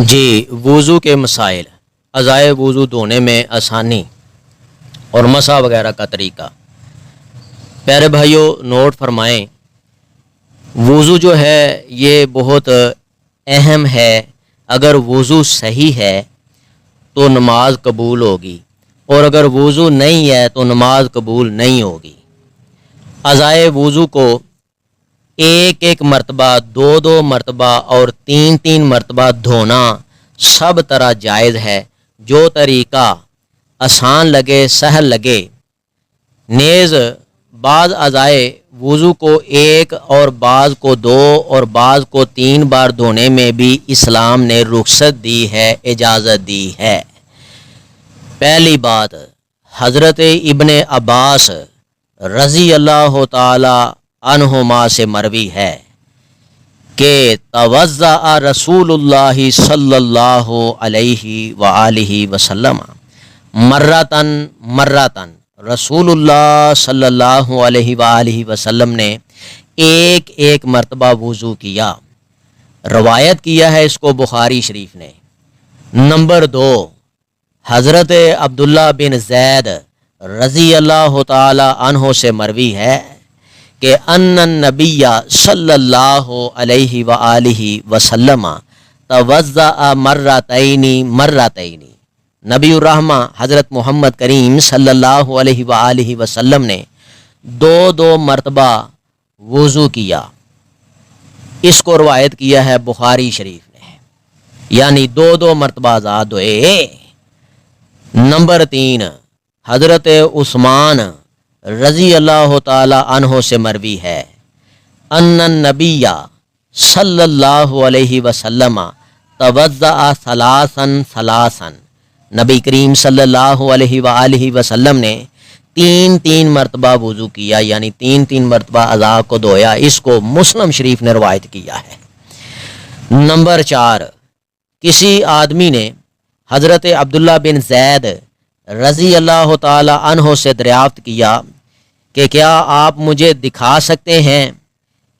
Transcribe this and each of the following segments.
جی، وضو کے مسائل، اعضائے وضو دھونے میں آسانی اور مسح وغیرہ کا طریقہ۔ پیارے بھائیوں، نوٹ فرمائیں، وضو جو ہے یہ بہت اہم ہے۔ اگر وضو صحیح ہے تو نماز قبول ہوگی، اور اگر وضو نہیں ہے تو نماز قبول نہیں ہوگی۔ اعضائے وضو کو ایک ایک مرتبہ، دو مرتبہ اور تین مرتبہ دھونا سب طرح جائز ہے۔ جو طریقہ آسان لگے، سہل لگے۔ نیز بعض اعضائے وضو کو ایک اور بعض کو دو اور بعض کو 3 بار دھونے میں بھی اسلام نے رخصت دی ہے، اجازت دی ہے۔ پہلی بات، حضرت ابن عباس رضی اللہ تعالی عنہما سے مروی ہے کہ توضأ رسول اللہ صلی اللہ علیہ وآلہ وسلم مرتن رسول اللہ صلی اللہ علیہ وآلہ وسلم نے ایک مرتبہ وضو کیا۔ روایت کیا ہے اس کو بخاری شریف نے۔ نمبر 2، حضرت عبداللہ بن زید رضی اللہ تعالی عنہ سے مروی ہے کہ ان النبی صلی اللہ علیہ وآلہ وسلم توضأ مرتین نبی الرحمہ حضرت محمد کریم صلی اللہ علیہ وآلہ وسلم نے 2 مرتبہ وضو کیا۔ اس کو روایت کیا ہے بخاری شریف نے، یعنی 2 مرتبہ آزاد ہوئے۔ نمبر 3، حضرت عثمان رضی اللہ تعالی عنہ سے مروی ہے ان النبی صلی اللہ علیہ وسلم توضأ ثلاثا نبی کریم صلی اللہ علیہ وآلہ وسلم نے 3 مرتبہ وضو کیا، یعنی 3 مرتبہ اعضاء کو دھویا۔ اس کو مسلم شریف نے روایت کیا ہے۔ نمبر 4، کسی آدمی نے حضرت عبداللہ بن زید رضی اللہ تعالی عنہ سے دریافت کیا کہ کیا آپ مجھے دکھا سکتے ہیں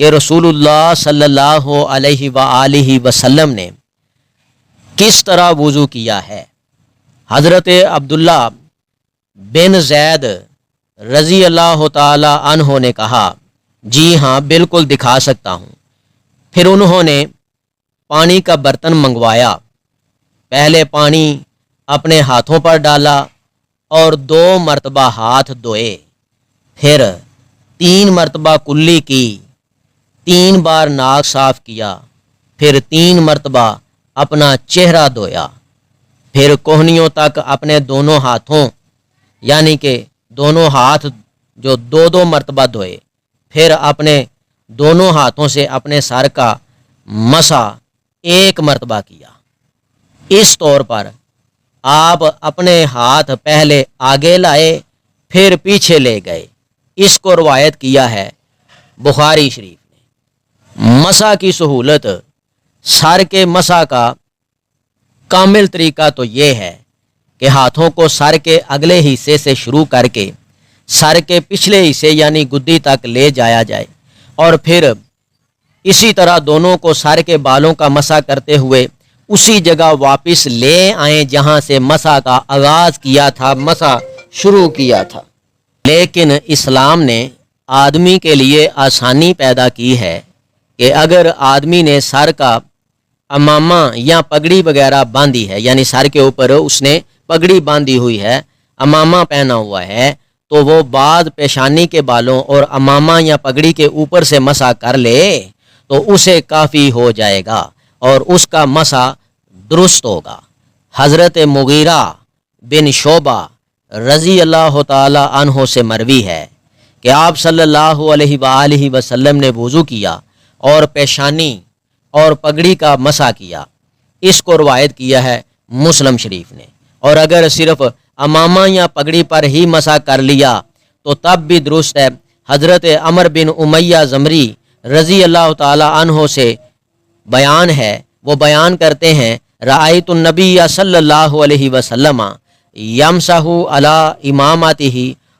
کہ رسول اللہ صلی اللہ علیہ وآلہ وسلم نے کس طرح وضو کیا ہے؟ حضرت عبداللہ بن زید رضی اللہ تعالی عنہ نے کہا، جی ہاں بالکل دکھا سکتا ہوں۔ پھر انہوں نے پانی کا برتن منگوایا، پہلے پانی اپنے ہاتھوں پر ڈالا اور 2 مرتبہ ہاتھ دھوئے، پھر 3 مرتبہ کلی کی، 3 بار ناک صاف کیا، پھر 3 مرتبہ اپنا چہرہ دھویا، پھر کوہنیوں تک اپنے دونوں ہاتھوں، یعنی کہ دونوں ہاتھ جو 2 مرتبہ دھوئے، پھر اپنے دونوں ہاتھوں سے اپنے سر کا مسح 1 مرتبہ کیا۔ اس طور پر آپ اپنے ہاتھ پہلے آگے لائے پھر پیچھے لے گئے۔ اس کو روایت کیا ہے بخاری شریف نے۔ مسح کی سہولت، سر کے مسح کا کامل طریقہ تو یہ ہے کہ ہاتھوں کو سر کے اگلے حصے سے شروع کر کے سر کے پچھلے حصے یعنی گدی تک لے جایا جائے، اور پھر اسی طرح دونوں کو سر کے بالوں کا مسح کرتے ہوئے اسی جگہ واپس لے آئیں جہاں سے مسح کا آغاز کیا تھا، مسح شروع کیا تھا۔ لیکن اسلام نے آدمی کے لیے آسانی پیدا کی ہے کہ اگر آدمی نے سر کا امامہ یا پگڑی وغیرہ باندھی ہے، یعنی سر کے اوپر اس نے پگڑی باندھی ہوئی ہے، امامہ پہنا ہوا ہے، تو وہ بعد پیشانی کے بالوں اور امامہ یا پگڑی کے اوپر سے مسح کر لے تو اسے کافی ہو جائے گا اور اس کا مسح درست ہوگا۔ حضرت مغیرہ بن شعبہ رضی اللہ تعالی عنہ سے مروی ہے کہ آپ صلی اللہ علیہ وآلہ وسلم نے وضو کیا اور پیشانی اور پگڑی کا مسح کیا۔ اس کو روایت کیا ہے مسلم شریف نے۔ اور اگر صرف امامہ یا پگڑی پر ہی مسح کر لیا تو تب بھی درست ہے۔ حضرت عمر بن امیہ زمری رضی اللہ تعالی عنہ سے بیان ہے، وہ بیان کرتے ہیں، رأیت النبی صلی اللہ علیہ وسلم یمسح علی امامتہ